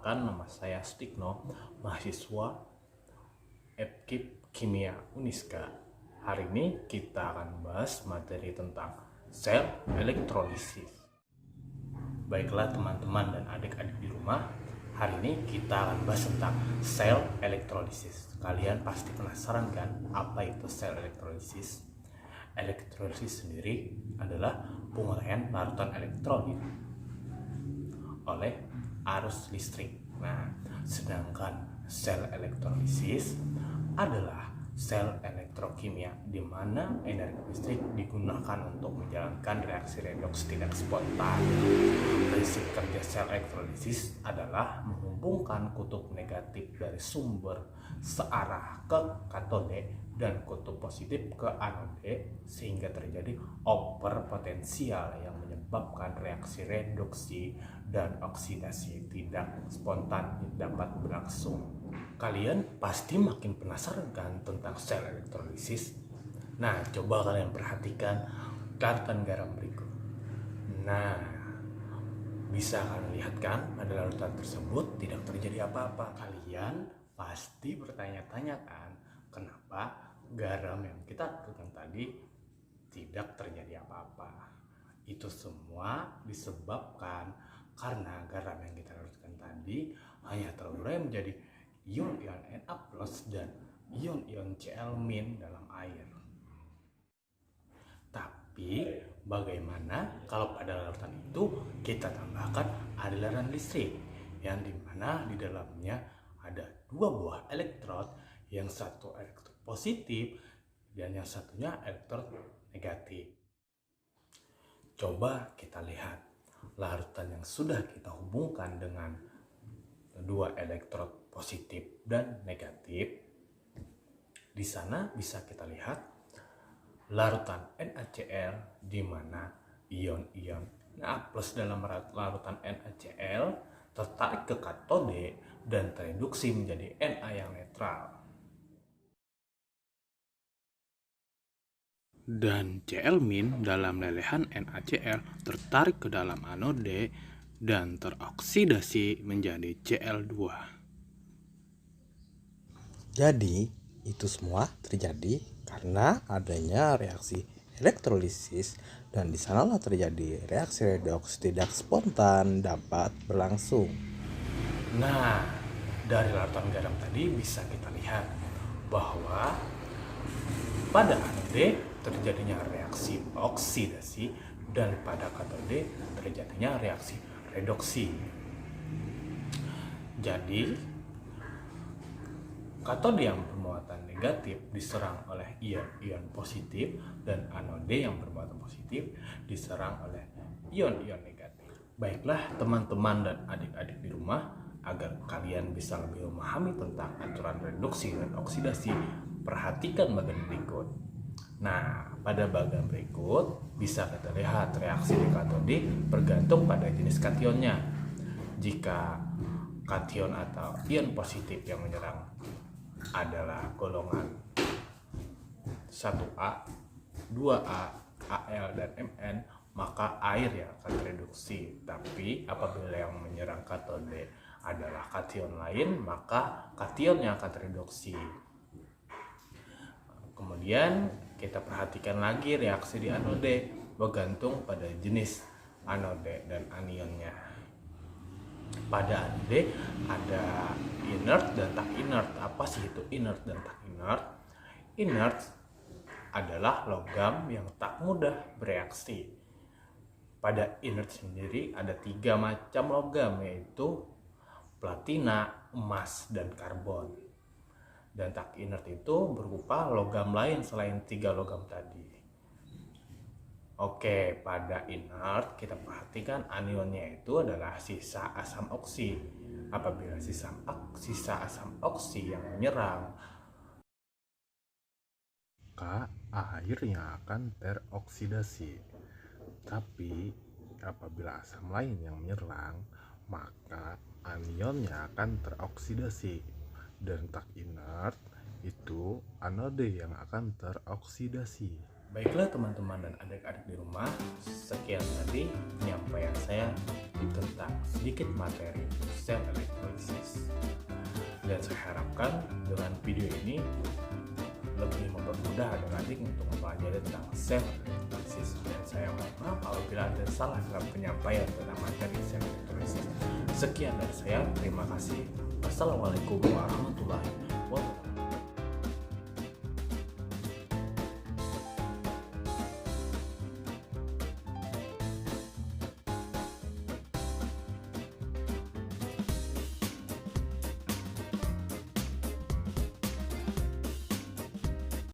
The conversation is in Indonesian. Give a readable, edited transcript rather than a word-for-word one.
Perkenalkan, nama saya Stigno, mahasiswa FKIP Kimia Uniska. Hari ini kita akan bahas materi tentang sel elektrolisis. Baiklah teman-teman dan adik-adik di rumah, hari ini kita akan bahas tentang sel elektrolisis. Kalian pasti penasaran kan, apa itu sel elektrolisis? Elektrolisis sendiri adalah penguraian larutan elektrolit oleh arus listrik. Nah, sedangkan sel elektrolisis adalah sel elektrokimia di mana energi listrik digunakan untuk menjalankan reaksi redoks tidak spontan. Prinsip kerja sel elektrolisis adalah menghubungkan kutub negatif dari sumber searah ke katode dan kutub positif ke anode sehingga terjadi over potensial yang menyebabkan reaksi reduksi dan oksidasi tidak spontan dapat berlangsung. Kalian pasti makin penasaran kan tentang sel elektrolisis? Nah, coba kalian perhatikan larutan garam berikut. Nah, bisa kalian lihat kan pada larutan tersebut tidak terjadi apa-apa. Kalian pasti bertanya-tanya kan, kenapa garam yang kita lakukan tadi tidak terjadi apa-apa? Itu semua disebabkan karena garam yang kita larutkan tadi hanya terurai menjadi ion-ion Na+ dan ion-ion Cl- dalam air. Tapi bagaimana kalau pada larutan itu kita tambahkan aliran listrik yang dimana di dalamnya ada dua buah elektrod, yang satu elektrod positif dan yang satunya elektrod negatif. Coba kita lihat larutan yang sudah kita hubungkan dengan dua elektrod positif dan negatif. Di sana bisa kita lihat larutan NaCl di mana ion-ion Na+ dalam larutan NaCl tertarik ke katode dan tereduksi menjadi Na yang netral. Dan Cl- dalam lelehan NaCl tertarik ke dalam anode dan teroksidasi menjadi Cl2. Jadi, itu semua terjadi karena adanya reaksi elektrolisis dan di sanalah terjadi reaksi redoks tidak spontan dapat berlangsung. Nah, dari larutan garam tadi bisa kita lihat bahwa pada anode terjadinya reaksi oksidasi dan pada katode terjadinya reaksi redoksi. Jadi, katode yang bermuatan negatif diserang oleh ion-ion positif dan anode yang bermuatan positif diserang oleh ion-ion negatif. Baiklah teman-teman dan adik-adik di rumah, agar kalian bisa lebih memahami tentang aturan reduksi dan oksidasi, perhatikan bagian berikut. Nah, pada bagian berikut bisa kita lihat reaksi di katode bergantung pada jenis kationnya. Jika kation atau ion positif yang menyerang adalah golongan 1A, 2A, Al, dan Mn, maka air yang akan tereduksi. Tapi apabila yang menyerang katode adalah kation lain, maka kation yang akan tereduksi. Kemudian kita perhatikan lagi reaksi di anode bergantung pada jenis anode dan anionnya. Pada anode ada inert dan tak inert. Apa sih itu inert dan tak inert? Inert adalah logam yang tak mudah bereaksi. Pada inert sendiri ada 3 macam logam, yaitu platina, emas, dan karbon. Dan tak inert itu berupa logam lain selain 3 logam tadi. Oke, pada inert kita perhatikan anionnya itu adalah sisa asam oksi. Apabila sisa asam oksi yang menyerang, maka airnya akan teroksidasi. Tapi apabila asam lain yang menyerang, maka anionnya akan teroksidasi. Dan tak inert itu anode yang akan teroksidasi. Baiklah teman-teman dan adik-adik di rumah, sekian tadi penyampaian saya tentang sedikit materi sel elektrolisis. Dan saya harapkan dengan video ini lebih mempermudah adik-adik untuk mempelajari tentang sel elektrolisis. Dan saya mohon maaf apabila ada salah dalam penyampaian tentang materi sel elektrolisis. Sekian dari saya, terima kasih. Wassalamualaikum warahmatullahi wabarakatuh.